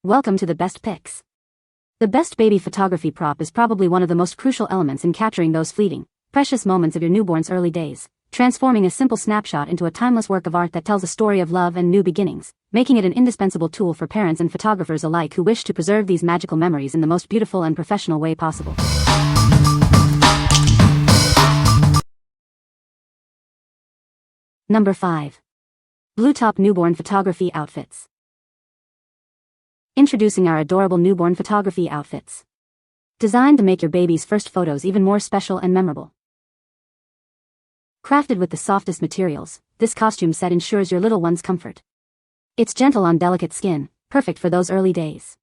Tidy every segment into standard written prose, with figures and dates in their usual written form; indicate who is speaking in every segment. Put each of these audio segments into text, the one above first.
Speaker 1: Welcome to the best pics. The best baby photography prop is probably one of the most crucial elements in capturing those fleeting, precious moments of your newborn's early days, transforming a simple snapshot into a timeless work of art that tells a story of love and new beginnings, making it an indispensable tool for parents and photographers alike who wish to preserve these magical memories in the most beautiful and professional way possible. Number 5. BLUETOP Newborn Photography Outfits. Introducing our adorable newborn photography outfits. Designed to make your baby's first photos even more special and memorable. Crafted with the softest materials, this costume set ensures your little one's comfort. It's gentle on delicate skin, perfect for those early days.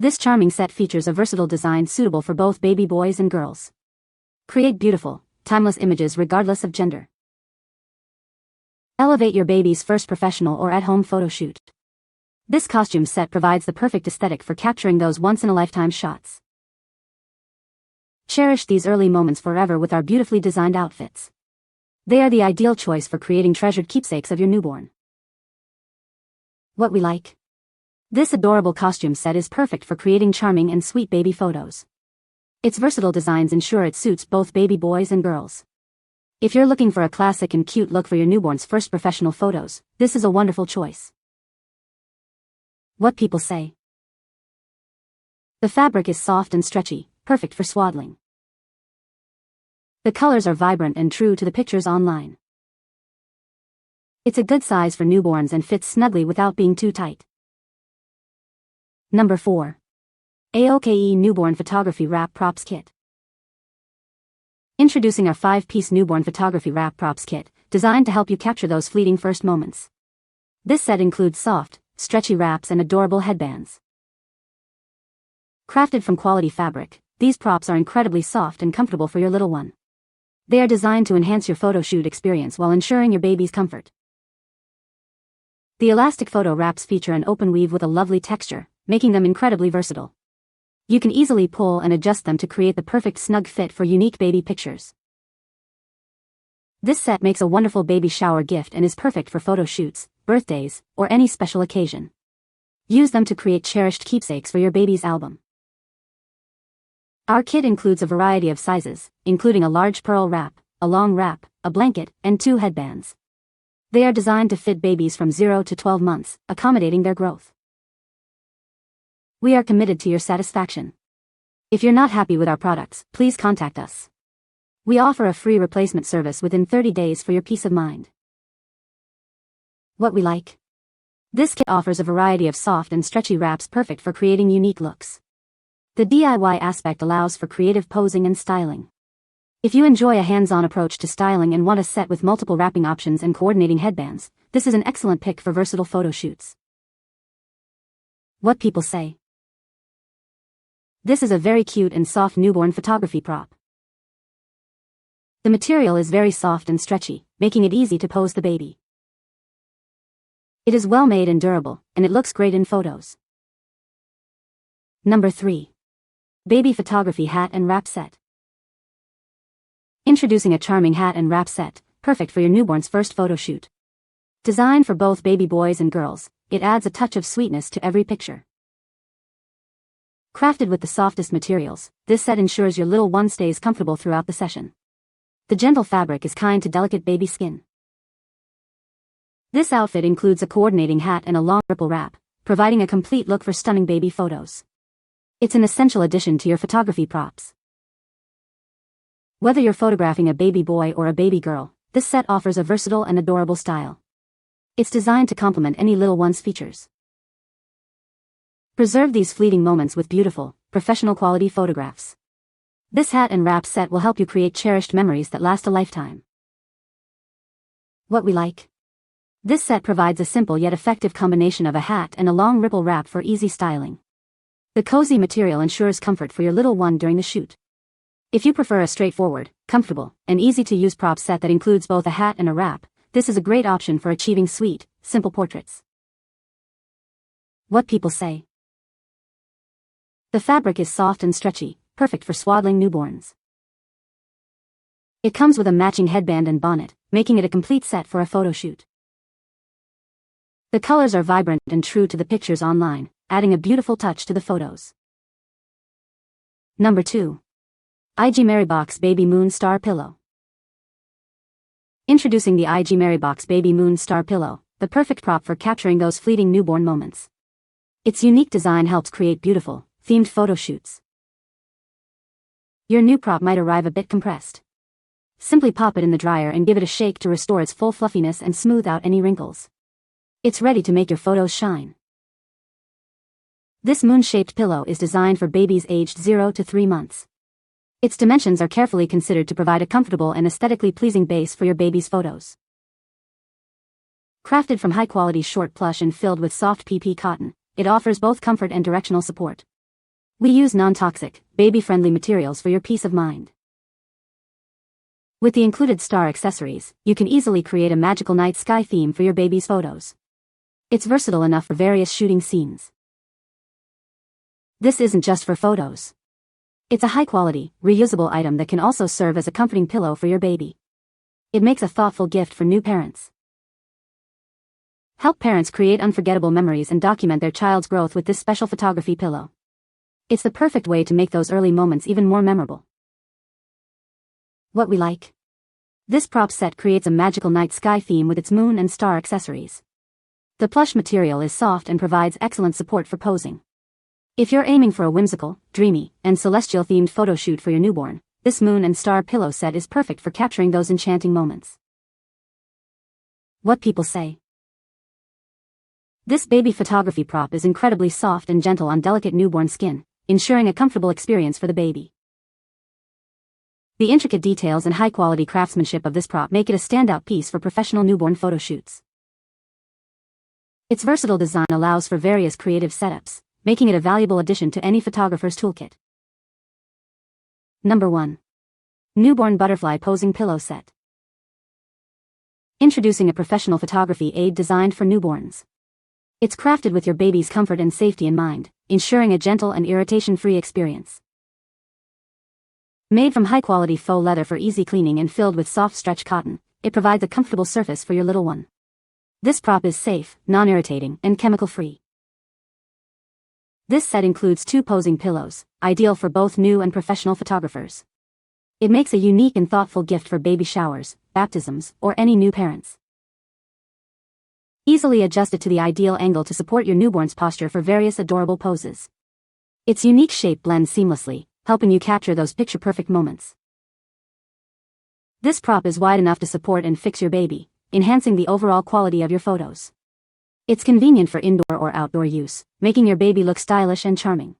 Speaker 1: This charming set features a versatile design suitable for both baby boys and girls. Create beautiful, timeless images regardless of gender. Elevate your baby's first professional or at-home photo shoot. This costume set provides the perfect aesthetic for capturing those once-in-a-lifetime shots. Cherish these early moments forever with our beautifully designed outfits. They are the ideal choice for creating treasured keepsakes of your newborn. What we like. This adorable costume set is perfect for creating charming and sweet baby photos. Its versatile designs ensure it suits both baby boys and girls. If you're looking for a classic and cute look for your newborn's first professional photos, this is a wonderful choice. What people say. The fabric is soft and stretchy, perfect for swaddling. The colors are vibrant and true to the pictures online. It's a good size for newborns and fits snugly without being too tight. Number 4. AOKE Newborn Photography Wrap Props Kit. Introducing our 5-piece newborn photography wrap props kit, designed to help you capture those fleeting first moments. This set includes soft, stretchy wraps and adorable headbands. Crafted from quality fabric, these props are incredibly soft and comfortable for your little one. They are designed to enhance your photo shoot experience while ensuring your baby's comfort. The elastic photo wraps feature an open weave with a lovely texture, making them incredibly versatile. You can easily pull and adjust them to create the perfect snug fit for unique baby pictures. This set makes a wonderful baby shower gift and is perfect for photo shoots, birthdays, or any special occasion. Use them to create cherished keepsakes for your baby's album. Our kit includes a variety of sizes, including a large pearl wrap, a long wrap, a blanket, and 2 headbands. They are designed to fit babies from 0 to 12 months, accommodating their growth. We are committed to your satisfaction. If you're not happy with our products, please contact us. We offer a free replacement service within 30 days for your peace of mind. What we like. This kit offers a variety of soft and stretchy wraps perfect for creating unique looks. The DIY aspect allows for creative posing and styling. If you enjoy a hands-on approach to styling and want a set with multiple wrapping options and coordinating headbands, this is an excellent pick for versatile photo shoots. What people say. This is a very cute and soft newborn photography prop. The material is very soft and stretchy, making it easy to pose the baby. It is well made and durable, and it looks great in photos. Number 3. Baby Photography Hat and Wrap Set. Introducing a charming hat and wrap set, perfect for your newborn's first photo shoot. Designed for both baby boys and girls, it adds a touch of sweetness to every picture. Crafted with the softest materials, this set ensures your little one stays comfortable throughout the session. The gentle fabric is kind to delicate baby skin. This outfit includes a coordinating hat and a long ripple wrap, providing a complete look for stunning baby photos. It's an essential addition to your photography props. Whether you're photographing a baby boy or a baby girl, this set offers a versatile and adorable style. It's designed to complement any little one's features. Preserve these fleeting moments with beautiful, professional quality photographs. This hat and wrap set will help you create cherished memories that last a lifetime. What we like. This set provides a simple yet effective combination of a hat and a long ripple wrap for easy styling. The cozy material ensures comfort for your little one during the shoot. If you prefer a straightforward, comfortable, and easy-to-use prop set that includes both a hat and a wrap, this is a great option for achieving sweet, simple portraits. What people say. The fabric is soft and stretchy, perfect for swaddling newborns. It comes with a matching headband and bonnet, making it a complete set for a photo shoot. The colors are vibrant and true to the pictures online, adding a beautiful touch to the photos. Number 2. IGMaryBox Baby Moon Star Pillow. Introducing the IGMaryBox Baby Moon Star Pillow, the perfect prop for capturing those fleeting newborn moments. Its unique design helps create beautiful, themed photo shoots. Your new prop might arrive a bit compressed. Simply pop it in the dryer and give it a shake to restore its full fluffiness and smooth out any wrinkles. It's ready to make your photos shine. This moon-shaped pillow is designed for babies aged 0 to 3 months. Its dimensions are carefully considered to provide a comfortable and aesthetically pleasing base for your baby's photos. Crafted from high-quality short plush and filled with soft PP cotton, it offers both comfort and directional support. We use non-toxic, baby-friendly materials for your peace of mind. With the included star accessories, you can easily create a magical night sky theme for your baby's photos. It's versatile enough for various shooting scenes. This isn't just for photos. It's a high-quality, reusable item that can also serve as a comforting pillow for your baby. It makes a thoughtful gift for new parents. Help parents create unforgettable memories and document their child's growth with this special photography pillow. It's the perfect way to make those early moments even more memorable. What we like. This prop set creates a magical night sky theme with its moon and star accessories. The plush material is soft and provides excellent support for posing. If you're aiming for a whimsical, dreamy, and celestial-themed photo shoot for your newborn, this moon and star pillow set is perfect for capturing those enchanting moments. What people say. This baby photography prop is incredibly soft and gentle on delicate newborn skin, ensuring a comfortable experience for the baby. The intricate details and high-quality craftsmanship of this prop make it a standout piece for professional newborn photo shoots. Its versatile design allows for various creative setups, making it a valuable addition to any photographer's toolkit. Number 1. Newborn Butterfly Posing Pillow Set. Introducing a professional photography aid designed for newborns. It's crafted with your baby's comfort and safety in mind, ensuring a gentle and irritation-free experience. Made from high-quality faux leather for easy cleaning and filled with soft stretch cotton, it provides a comfortable surface for your little one. This prop is safe, non-irritating, and chemical-free. This set includes 2 posing pillows, ideal for both new and professional photographers. It makes a unique and thoughtful gift for baby showers, baptisms, or any new parents. Easily adjust it to the ideal angle to support your newborn's posture for various adorable poses. Its unique shape blends seamlessly, helping you capture those picture-perfect moments. This prop is wide enough to support and fix your baby, enhancing the overall quality of your photos. It's convenient for indoor or outdoor use, making your baby look stylish and charming.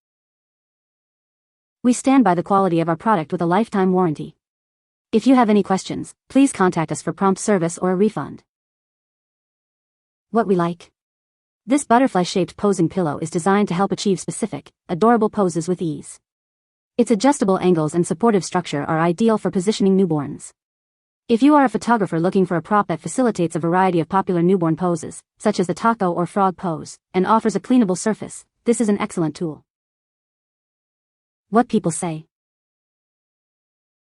Speaker 1: We stand by the quality of our product with a lifetime warranty. If you have any questions, please contact us for prompt service or a refund. What we like. This butterfly-shaped posing pillow is designed to help achieve specific, adorable poses with ease. Its adjustable angles and supportive structure are ideal for positioning newborns. If you are a photographer looking for a prop that facilitates a variety of popular newborn poses, such as the taco or frog pose, and offers a cleanable surface, this is an excellent tool. What people say.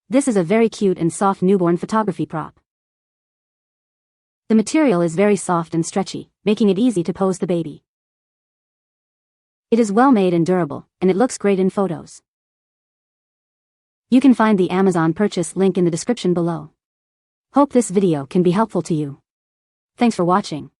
Speaker 1: This is a very cute and soft newborn photography prop. The material is very soft and stretchy, making it easy to pose the baby. It is well made and durable, and it looks great in photos. You can find the Amazon purchase link in the description below. Hope this video can be helpful to you. Thanks for watching.